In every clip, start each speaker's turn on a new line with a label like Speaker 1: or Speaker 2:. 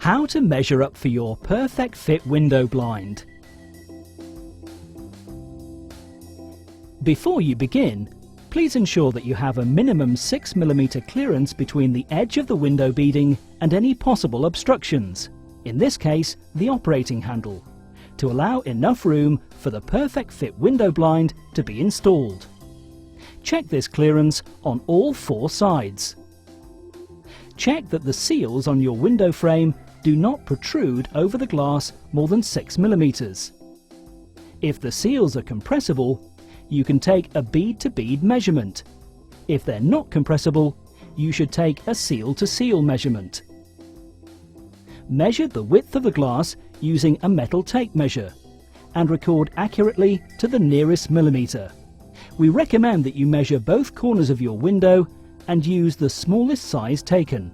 Speaker 1: How to measure up for your perfect fit window blind. Before you begin, please ensure that you have a minimum 6mm clearance between the edge of the window beading and any possible obstructions, in this case the operating handle, to allow enough room for the perfect fit window blind to be installed. Check this clearance on all 4 sides. Check that the seals on your window frame do not protrude over the glass more than 6mm. If the seals are compressible, you can take a bead-to-bead measurement. If they're not compressible, you should take a seal-to-seal measurement. Measure the width of the glass using a metal tape measure and record accurately to the nearest millimetre. We recommend that you measure both corners of your window and use the smallest size taken.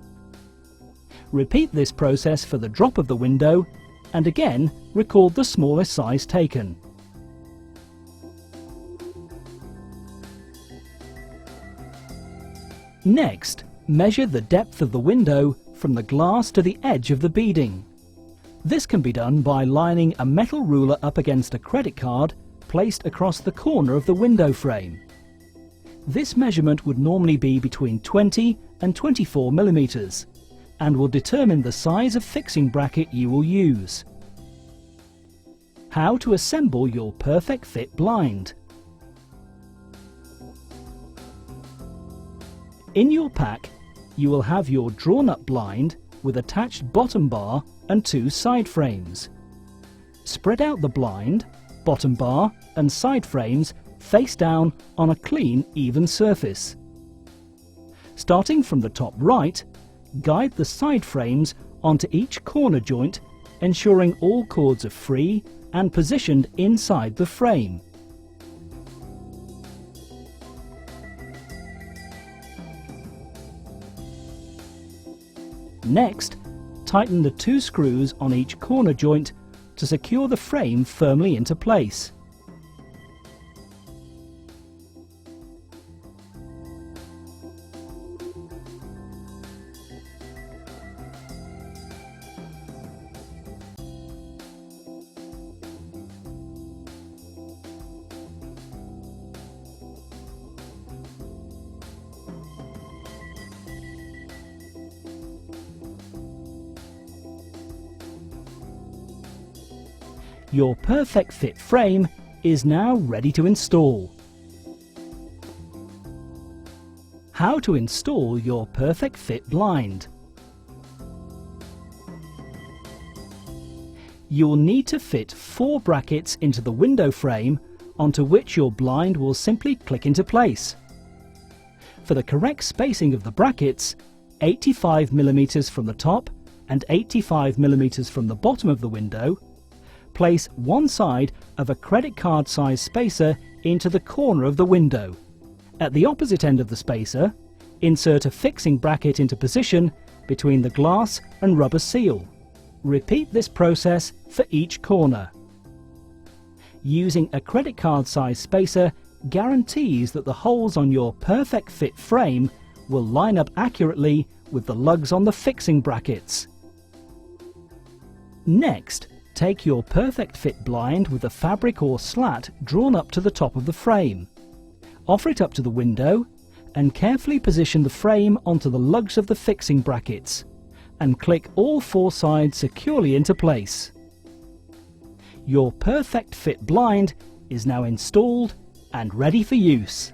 Speaker 1: Repeat this process for the drop of the window and again record the smallest size taken. Next, measure the depth of the window from the glass to the edge of the beading. This can be done by lining a metal ruler up against a credit card placed across the corner of the window frame. This measurement would normally be between 20 and 24mm and will determine the size of fixing bracket you will use. How to assemble your perfect fit blind. In your pack, you will have your drawn-up blind with attached bottom bar and 2 side frames. Spread out the blind, bottom bar and side frames face down on a clean, even surface. Starting from the top right, guide the side frames onto each corner joint, ensuring all cords are free and positioned inside the frame. Next, tighten the 2 screws on each corner joint to secure the frame firmly into place. Your perfect fit frame is now ready to install. How to install your perfect fit blind. You'll need to fit 4 brackets into the window frame onto which your blind will simply click into place. For the correct spacing of the brackets, 85mm from the top and 85mm from the bottom of the window, place one side of a credit card size spacer into the corner of the window. At the opposite end of the spacer, insert a fixing bracket into position between the glass and rubber seal. Repeat this process for each corner. Using a credit card size spacer guarantees that the holes on your perfect fit frame will line up accurately with the lugs on the fixing brackets. Next, take your perfect fit blind with a fabric or slat drawn up to the top of the frame. Offer it up to the window and carefully position the frame onto the lugs of the fixing brackets and click all 4 sides securely into place. Your perfect fit blind is now installed and ready for use.